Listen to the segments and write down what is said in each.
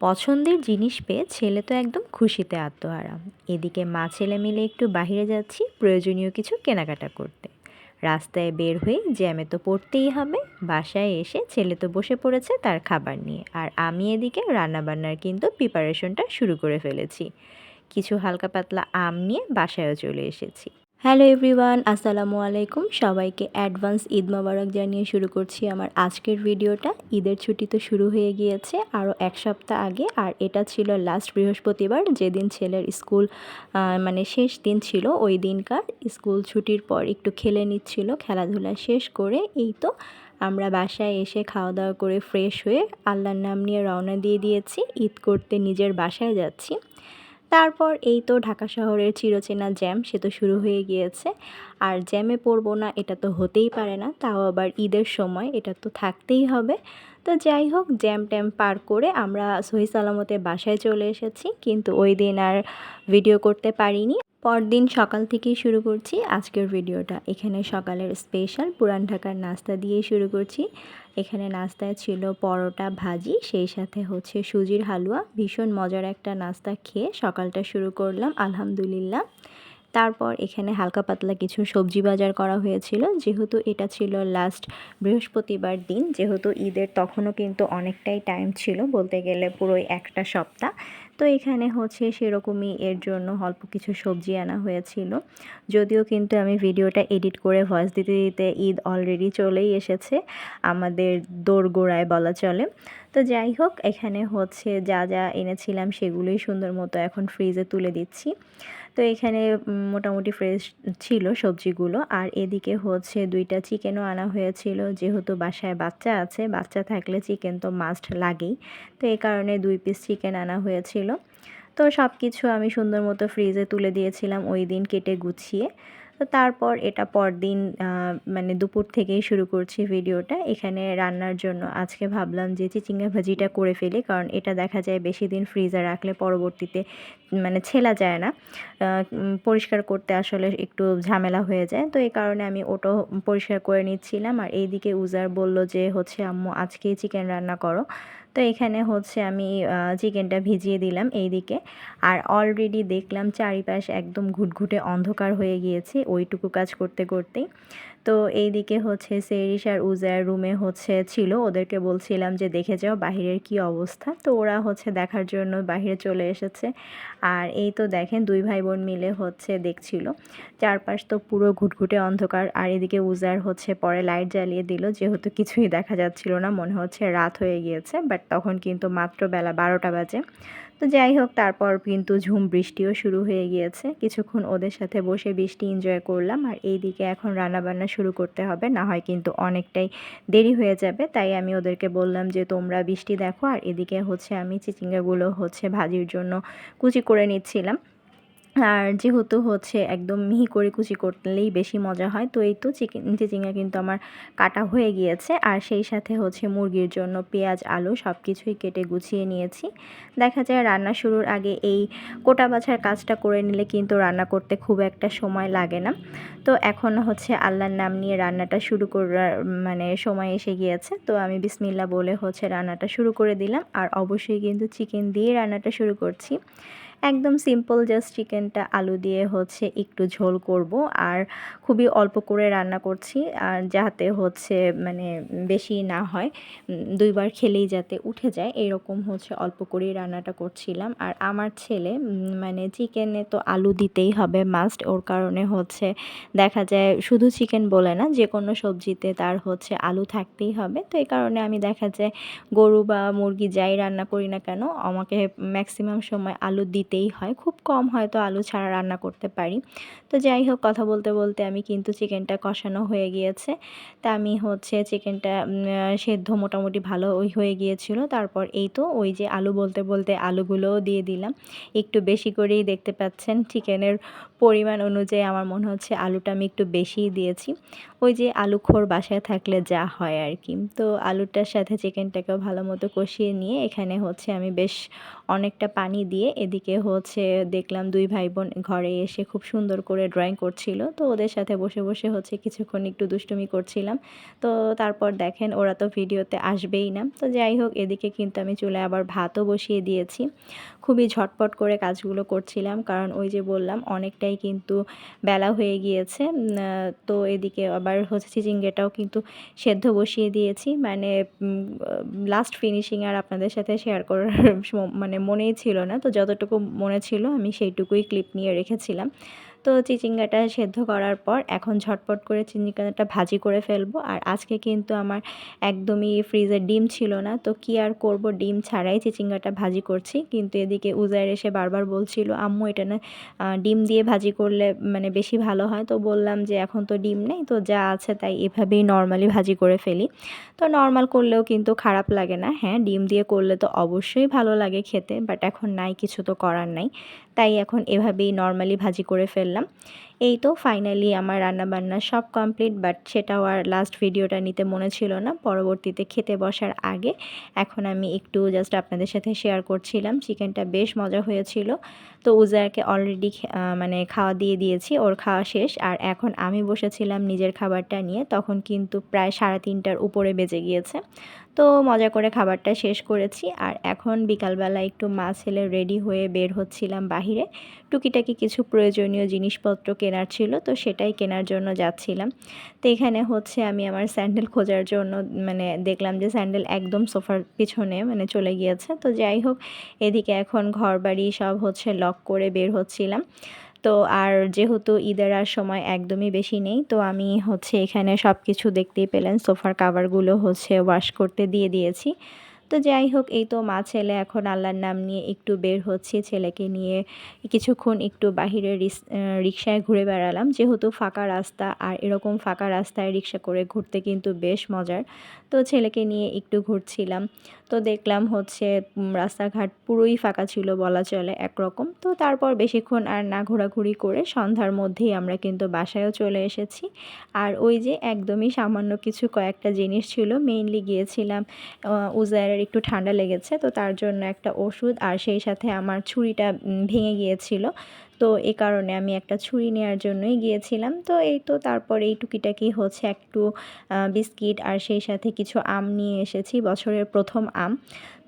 পছন্দের জিনিস পেয়ে ছেলে তো একদম খুশিতে আত্মহারা। এদিকে মা ছেলে মিলে একটু বাইরে যাচ্ছি প্রয়োজনীয় কিছু কেনাকাটা করতে। রাস্তায় বের হয়ে জ্যামে তো পড়তেই হবে। বাসায় এসে ছেলে তো বসে পড়েছে তার খাবার নিয়ে, আর আমি এদিকে রান্নাবান্নার কিন্তু প্রিপারেশনটা শুরু করে ফেলেছি। কিছু হালকা পাতলা আম নিয়ে বাসায়ও চলে এসেছি। হ্যালো এভরিওয়ান, আসসালামু আলাইকুম। সবাইকে অ্যাডভান্স ঈদ মোবারক জানিয়ে শুরু করছি আমার আজকের ভিডিওটা। ঈদের ছুটি তো শুরু হয়ে গিয়েছে আরও এক সপ্তাহ আগে, আর এটা ছিল লাস্ট বৃহস্পতিবার, যেদিন ছেলের স্কুল শেষ দিন ছিল। ওই দিনকার স্কুল ছুটির পর একটু খেলে নিচ্ছিল, খেলাধুলা শেষ করে এই তো আমরা বাসায় এসে খাওয়া দাওয়া করে ফ্রেশ হয়ে আল্লাহর নাম নিয়ে রওনা দিয়ে দিয়েছি। ঈদ করতে নিজের বাসায় যাচ্ছি। তারপর এই তো ঢাকা শহরের চিরচেনা জ্যাম, সে তো শুরু হয়ে গিয়েছে। আর জ্যামে পড়বো না এটা তো হতেই পারে না, তাও আবার ঈদের সময়, এটা তো থাকতেই হবে। তো যাই হোক, জ্যাম ট্যাম পার করে আমরা সহি সালামতে বাসায় চলে এসেছি, কিন্তু ওই দিন আর ভিডিও করতে পারিনি। পরদিন সকাল থেকেই শুরু করছি আজকের ভিডিওটা। এখানে সকালের স্পেশাল পুরান ঢাকার নাস্তা দিয়েই শুরু করছি। এখানে নাস্তায় ছিল পরোটা ভাজি, সেই সাথে হচ্ছে সুজির হালুয়া। ভীষণ মজার একটা নাস্তা খেয়ে সকালটা শুরু করলাম আলহামদুলিল্লাহ। তারপর এখানে হালকা পাতলা কিছু সবজি বাজার করা হয়েছিল, যেহেতু এটা ছিল লাস্ট বৃহস্পতিবার দিন, যেহেতু ঈদের তখনও কিন্তু অনেকটাই টাইম ছিল, বলতে গেলে পুরোই একটা সপ্তাহ। তো এখানে হচ্ছে সেরকমই, এর জন্য অল্প কিছু সবজি আনা হয়েছিল। যদিও কিন্তু আমি ভিডিওটা এডিট করে ভয়েস দিতে দিতে ঈদ অলরেডি চলেই এসেছে আমাদের দোরগোড়ায় বলা চলে। তো যাই হোক, এখানে হচ্ছে যা যা এনেছিলাম সেগুলোই সুন্দর মতো এখন ফ্রিজে তুলে দিচ্ছি। তো এখানে মোটামুটি ফ্রেশ ছিল সবজিগুলো। আর এদিকে হচ্ছে 2টা চিকেনও আনা হয়েছিল, যেহেতু বাসায় বাচ্চা আছে, বাচ্চা থাকলে চিকেন তো মাস্ট লাগেই। তো এই কারণে 2 পিস চিকেন আনা হয়েছিল। তো সব কিছু আমি সুন্দর মতো ফ্রিজে তুলে দিয়েছিলাম ওই দিন কেটে গুছিয়ে। তো তারপর এটা পরদিন দুপুর থেকেই শুরু করছি ভিডিওটা। এখানে রান্নার জন্য আজকে ভাবলাম যে চিচিঙ্গা ভাজিটা করে ফেলি, কারণ এটা দেখা যায় বেশি দিন ফ্রিজে রাখলে পরবর্তীতে ছেলা যায় না। পরিষ্কার করতে আসলে একটু ঝামেলা হয়ে যায়। তো এই কারণে আমি ওটাও পরিষ্কার করে নিচ্ছিলাম। আর এইদিকে উজার বলল যে হচ্ছে আম্মু আজকেই চিকেন রান্না করো। তো এখানে হচ্ছে আমি চিকেনটা ভিজিয়ে দিলাম এইদিকে। আর অলরেডি দেখলাম চারিপাশ একদম ঘুটঘুটে অন্ধকার হয়ে গিয়েছে ওইটুকু কাজ করতে করতেই। তো এইদিকে হচ্ছে সেরিস আর উজার রুমে ছিল, ওদেরকে বলছিলাম যে দেখে যাও বাহিরের কি অবস্থা। তো ওরা দেখার জন্য বাহিরে চলে এসেছে। আর এই তো দেখেন 2 ভাই বোন মিলে দেখছিল। চারপাশ তো পুরো ঘুটঘুটে অন্ধকার। আর এদিকে উজার পরে লাইট জ্বালিয়ে দিল, যেহেতু কিছুই দেখা যাচ্ছিল না, মনে হচ্ছে রাত হয়ে গিয়েছে, বাট তখন কিন্তু মাত্র বেলা 12টা বাজে। তো যাই হোক, তারপর কিন্তু ঝুম বৃষ্টিও শুরু হয়ে গিয়েছে। কিছুক্ষণ ওদের সাথে বসে বৃষ্টি এনজয় করলাম। আর এইদিকে এখন রান্নাবান্না শুরু করতে হবে, না হয় কিন্তু অনেকটাই দেরি হয়ে যাবে। তাই আমি ওদেরকে বললাম যে তোমরা বৃষ্টি দেখো, আর এদিকে আমি চিচিঙ্গাগুলো ভাজির জন্য কুচি করে নিচ্ছিলাম। আর যেহেতু একদম মিহি করে কুচি করলেই বেশি মজা হয়, তো এই তো চিচিঙ্গা কিন্তু আমার কাটা হয়ে গিয়েছে। আর সেই সাথে মুরগির জন্য পেঁয়াজ আলু সব কিছুই কেটে গুছিয়ে নিয়েছি। দেখা যায় রান্না শুরুর আগে এই কোটা বাছার কাজটা করে নিলে কিন্তু রান্না করতে খুব একটা সময় লাগে না। তো এখন আল্লাহর নাম নিয়ে রান্নাটা শুরু করার সময় এসে গিয়েছে। তো আমি বিসমিল্লাহ বলে রান্নাটা শুরু করে দিলাম। আর অবশ্যই কিন্তু চিকেন দিয়ে রান্নাটা শুরু করছি। একদম সিম্পল, জাস্ট চিকেনটা আলু দিয়ে একটু ঝোল করব। আর খুবই অল্প করে রান্না করছি, আর যাতে মানে বেশি না হয়, 2বার খেলেই যাতে উঠে যায়, এরকম অল্প করেই রান্নাটা করছিলাম। আর আমার ছেলে চিকেনে তো আলু দিতেই হবে মাস্ট, ওর কারণে দেখা যায় শুধু চিকেন বলে না, যে কোনো সবজিতে তার আলু থাকতেই হবে। তো এই কারণে আমি দেখা যায় গরু বা মুরগি যাই রান্না করি না কেন, আমাকে ম্যাক্সিমাম সময় আলু দিতেই হয়। খুব কম হয়তো আলু ছাড়া রান্না করতে পারি। তো যাই হোক, কথা বলতে বলতে আমি কিন্তু চিকেনটা কষানো হয়ে গিয়েছে। তা আমি চিকেনটা সেদ্ধ মোটামুটি ভালো হয়ে গিয়েছিল। তারপর এই তো ওই যে আলু বলতে বলতে আলুগুলোও দিয়ে দিলাম। একটু বেশি করেই দেখতে পাচ্ছেন, চিকেনের পরিমাণ অনুযায়ী আমার মনে হচ্ছে আলুটা আমি একটু বেশিই দিয়েছি। ওই যে আলুখোর বাসায় থাকলে যা হয় আর কি। তো আলুটার সাথে চিকেনটাকেও ভালো মতো কষিয়ে নিয়ে এখানে আমি বেশ অনেকটা পানি দিয়ে এদিকে হচ্ছে দেখলাম 2 ভাই বোন ঘরে এসে খুব সুন্দর করে ড্রয়িং করছিল। তো ওদের সাথে বসে, বসে হচ্ছে কিছুক্ষণ একটু দুষ্টুমি করছিলাম। তো তারপর দেখেন ওরা তো ভিডিওতে আসবেই না। তো যাই হোক এদিকে কিন্তু আমি চুলায় আবার ভাতও বসিয়ে দিয়েছি। খুবই ঝটপট করে কাজগুলো করছিলাম, কারণ ওই যে বললাম অনেকটাই কিন্তু বেলা হয়ে গিয়েছে। তো এদিকে আবার হচ্ছে চিচিঙ্গাটাও কিন্তু সেদ্ধ বসিয়ে দিয়েছি। মানে লাস্ট ফিনিশিং আর আপনাদের সাথে শেয়ার করার মানে মনেই ছিল না। তো যতটুকু মনে ছিল আমি সেইটুকুই ক্লিপ নিয়ে রেখেছিলাম। তো চিচিঙ্গাটা সেদ্ধ করার পর এখন ঝটপট করে চিচিঙ্গাটা ভাজি করে ফেলবো। আর আজকে কিন্তু আমার একদমই ফ্রিজে ডিম ছিল না, তো কি আর করব, ডিম ছাড়াই চিচিঙ্গাটা ভাজি করছি। কিন্তু এদিকে উজাইর এসে বারবার বলছিল আম্মু এটা না ডিম দিয়ে ভাজি করলে মানে বেশি ভালো হয়। তো বললাম যে এখন তো ডিম নেই, তো যা আছে তাই এভাবেই নর্মালি ভাজি করে ফেলি। তো নর্মাল করলেও কিন্তু খারাপ লাগে না। হ্যাঁ, ডিম দিয়ে করলে তো অবশ্যই ভালো লাগে খেতে, বাট এখন নাই, কিছু তো করার নাই। তাই এখন এভাবেই নর্মালি ভাজি করে ফেললাম। এই তো ফাইনালি আমার রান্নাবান্না সব কমপ্লিট, বাট সেটাও আর লাস্ট ভিডিওটা নিতে মনে ছিল না। পরবর্তীতে খেতে বসার আগে এখন আমি একটু জাস্ট আপনাদের সাথে শেয়ার করছিলাম। চিকেনটা বেশ মজা হয়েছিল। তো উজারকে অলরেডি মানে খাওয়া দিয়ে দিয়েছি, ওর খাওয়া শেষ। আর এখন আমি বসেছিলাম নিজের খাবারটা নিয়ে, তখন কিন্তু প্রায় 3:30টার উপরে বেজে গিয়েছে। তো মজা করে খাবারটা শেষ করেছি। আর এখন বিকালবেলা একটু মা ছেলে রেডি হয়ে বের হচ্ছিলাম বাহিরে। টুকিটাকি কিছু প্রয়োজনীয় জিনিসপত্র কেনার ছিল, তো সেটাই কেনার জন্য যাচ্ছিলাম। তো এখানে হচ্ছে আমি আমার স্যান্ডেল খোঁজার জন্য মানে দেখলাম যে স্যান্ডেল একদম সোফার পিছনে মানে চলে গিয়েছে। তো যাই হোক এদিকে এখন ঘরবাড়ি সব হচ্ছে লক করে বের হচ্ছিলাম। তো আর যেহেতু ঈদের আর সময় একদমই বেশি নেই, তো আমি হচ্ছে এখানে সব কিছু দেখতেই পেলেন, সোফার কাভারগুলো হচ্ছে ওয়াশ করতে দিয়ে দিয়েছি। তো যাই হোক এই তো মা ছেলে এখন আল্লাহর নাম নিয়ে একটু বের হচ্ছি, ছেলেকে নিয়ে কিছুক্ষণ একটু বাহিরে রিক্সায় ঘুরে বেড়ালাম। যেহেতু ফাঁকা রাস্তা, আর এরকম ফাঁকা রাস্তায় রিক্সা করে ঘুরতে কিন্তু বেশ মজার। তো ছেলেকে নিয়ে একটু ঘুরছিলাম। তো দেখলাম হচ্ছে রাস্তাঘাট পুরোই ফাঁকা ছিল বলা চলে একরকম। তো তারপর বেশিক্ষণ আর না ঘোরাঘুরি করে সন্ধ্যার মধ্যেই আমরা কিন্তু বাসায়ও চলে এসেছি। আর ওই যে একদমই সামান্য কিছু কয়েকটা জিনিস ছিল, মেইনলি গিয়েছিলাম উজাইরের একটু ঠান্ডা লেগেছে, তো তার জন্য একটা ওষুধ, আর সেই সাথে আমার ছুরিটা ভেঙে গিয়েছিল। তো এই কারণে আমি একটা ছুরি নেওয়ার জন্যই গিয়েছিলাম। তো এই তো তারপর এই টুকিটাকি হচ্ছে একটু বিস্কিট আর সেই সাথে কিছু আম নিয়ে এসেছি, বছরের প্রথম আম।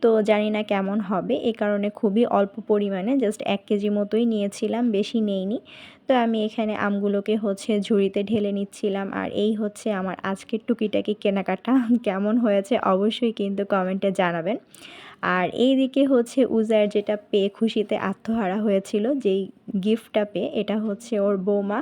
তো জানি না কেমন হবে, এই কারণে খুবই অল্প পরিমাণে জাস্ট 1 কেজি মতোই নিয়েছিলাম, বেশি নেইনি। তো আমি এখানে আমগুলোকে হচ্ছে ঝুড়িতে ঢেলে নিচ্ছিলাম। আর এই হচ্ছে আমার আজকের টুকিটাকি কেনাকাটা। কেমন হয়েছে অবশ্যই কিন্তু কমেন্টে জানাবেন। আর এইদিকে হচ্ছে উজাইর যেটা পেয়ে খুশিতে আত্মহারা হয়েছিল, যেই গিফটটা পেয়ে, এটা হচ্ছে ওর বৌমা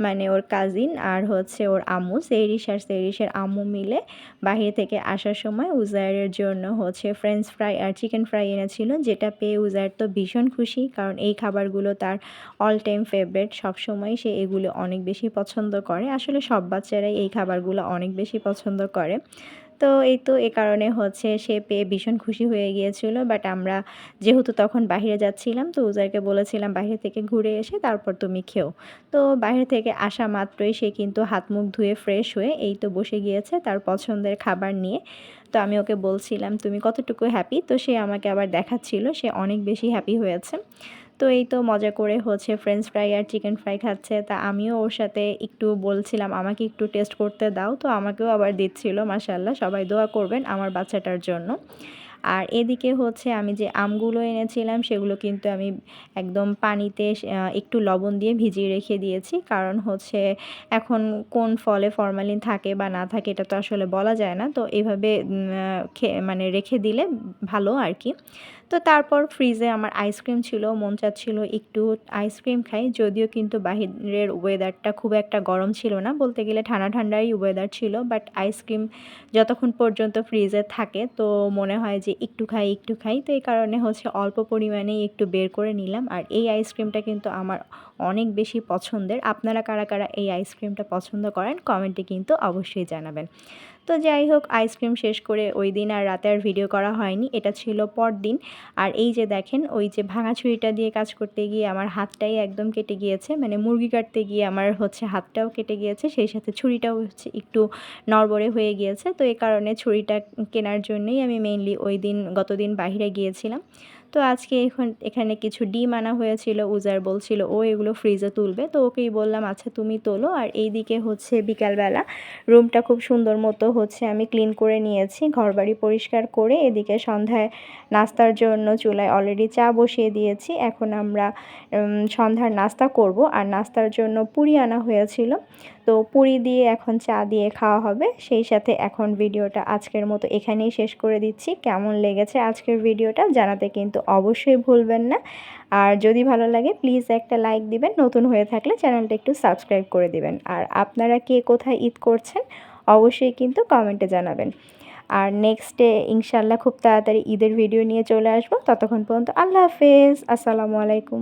মানে ওর কাজিন আর হচ্ছে ওর আম্মু সেরিস আর সেরিসের আম্মু মিলে বাহির থেকে আসার সময় উজাইরের জন্য হচ্ছে ফ্রেঞ্চ ফ্রাই আর চিকেন ফ্রাই এনেছিল, যেটা পেয়ে উজাইর তো ভীষণ খুশি, কারণ এই খাবারগুলো তার অল টাইম ফেভারিট। সবসময় সে এগুলো অনেক বেশি পছন্দ করে। আসলে সব বাচ্চারাই এই খাবারগুলো অনেক বেশি পছন্দ করে। তো এই তো এ কারণে হচ্ছে সে পেয়ে ভীষণ খুশি হয়ে গিয়েছিল। বাট আমরা যেহেতু তখন বাহিরে যাচ্ছিলাম, তো উজাইরকে বলেছিলাম বাইরে থেকে ঘুরে এসে তারপর তুমি খেও। তো বাইরে থেকে আসা মাত্রই সে কিন্তু হাত মুখ ধুয়ে ফ্রেশ হয়ে এই তো বসে গিয়েছে তার পছন্দের খাবার নিয়ে। তো আমি ওকে বলছিলাম তুমি কতটুকু হ্যাপি, তো সে আমাকে আবার দেখাচ্ছিল সে অনেক বেশি হ্যাপি হয়েছে। তো এই তো মজা করে হচ্ছে ফ্রেঞ্চ ফ্রাই আর চিকেন ফ্রাই খাচ্ছে। তা আমিও ওর সাথে একটু বলছিলাম আমাকে একটু টেস্ট করতে দাও, তো আমাকেও আবার দিচ্ছিল। মাশাআল্লাহ, সবাই দোয়া করবেন আমার বাচ্চাটার জন্য। আর এদিকে হচ্ছে আমি যে আমগুলো এনেছিলাম সেগুলো কিন্তু আমি একদম পানিতে একটু লবণ দিয়ে ভিজিয়ে রেখে দিয়েছি, কারণ হচ্ছে এখন কোন ফলে ফরমালিন থাকে বা না থাকে এটা তো আসলে বলা যায় না। তো এভাবে মানে রেখে দিলে ভালো আর কি। তো তারপর ফ্রিজে আমার আইসক্রিম ছিল, মন চাচ্ছিল একটু আইসক্রিম খাই, যদিও কিন্তু বাহিরের ওয়েদারটা খুব একটা গরম ছিল না, বলতে গেলে ঠান্ডা ঠান্ডাই ওয়েদার ছিল। বাট আইসক্রিম যতক্ষণ পর্যন্ত ফ্রিজে থাকে তো মনে হয় যে একটু খাই একটু খাই, তো এই কারণে হচ্ছে অল্প পরিমাণেই একটু বের করে নিলাম। আর এই আইসক্রিমটা কিন্তু আমার অনেক বেশি পছন্দের। আপনারা কারা কারা এই আইসক্রিমটা পছন্দ করেন কমেন্টে কিন্তু অবশ্যই জানাবেন। তো যাই হোক আইসক্রিম শেষ করে ওই দিন আর রাতে আর ভিডিও করা হয়নি, এটা ছিল পরদিন। আর এই যে দেখেন ওই যে ভাঙা ছুরিটা দিয়ে কাজ করতে গিয়ে আমার হাতটাই একদম কেটে গিয়েছে, মানে মুরগি কাটতে গিয়ে আমার হচ্ছে হাতটাও কেটে গিয়েছে, সেই সাথে ছুরিটাও হচ্ছে একটু নড়বড়ে হয়ে গিয়েছে। তো এই কারণে ছুরিটা কেনার জন্যই আমি মেইনলি ওই দিন গতদিন বাইরে গিয়েছিলাম। তো তো আজকে এখানে কিছু ডিম আনা হয়েছিল, উজার বলছিল ও এগুলো ফ্রিজে তুলবে, তো ওকেই বললাম আচ্ছা তুমি তোলো। আর এইদিকে হচ্ছে বিকালবেলা রুমটা খুব সুন্দর মতো হচ্ছে আমি ক্লিন করে নিয়েছি, ঘরবাড়ি পরিষ্কার করে। এদিকে সন্ধ্যায় নাস্তার জন্য চুলায় অলরেডি চা বসিয়ে দিয়েছি। এখন আমরা সন্ধ্যার নাস্তা করব। আর নাস্তার জন্য পুরি আনা হয়েছিল, তো পুরি দিয়ে এখন চা দিয়ে খাওয়া হবে। সেই সাথে এখন ভিডিওটা আজকের মতো এখানেই শেষ করে দিচ্ছি। কেমন লেগেছে আজকের ভিডিওটা জানাতে কিন্তু অবশ্যই ভুলবেন না। আর যদি ভালো লাগে প্লিজ একটা লাইক দিবেন, নতুন হয়ে থাকলে চ্যানেলটা একটু সাবস্ক্রাইব করে দিবেন। আর আপনারা কে কোথায় ঈদ করছেন অবশ্যই কিন্তু কমেন্টে জানাবেন। আর নেক্সটে ইনশাল্লাহ খুব তাড়াতাড়ি ঈদের ভিডিও নিয়ে চলে আসবো। ততক্ষণ পর্যন্ত আল্লাহ হাফেজ, আসসালামু আলাইকুম।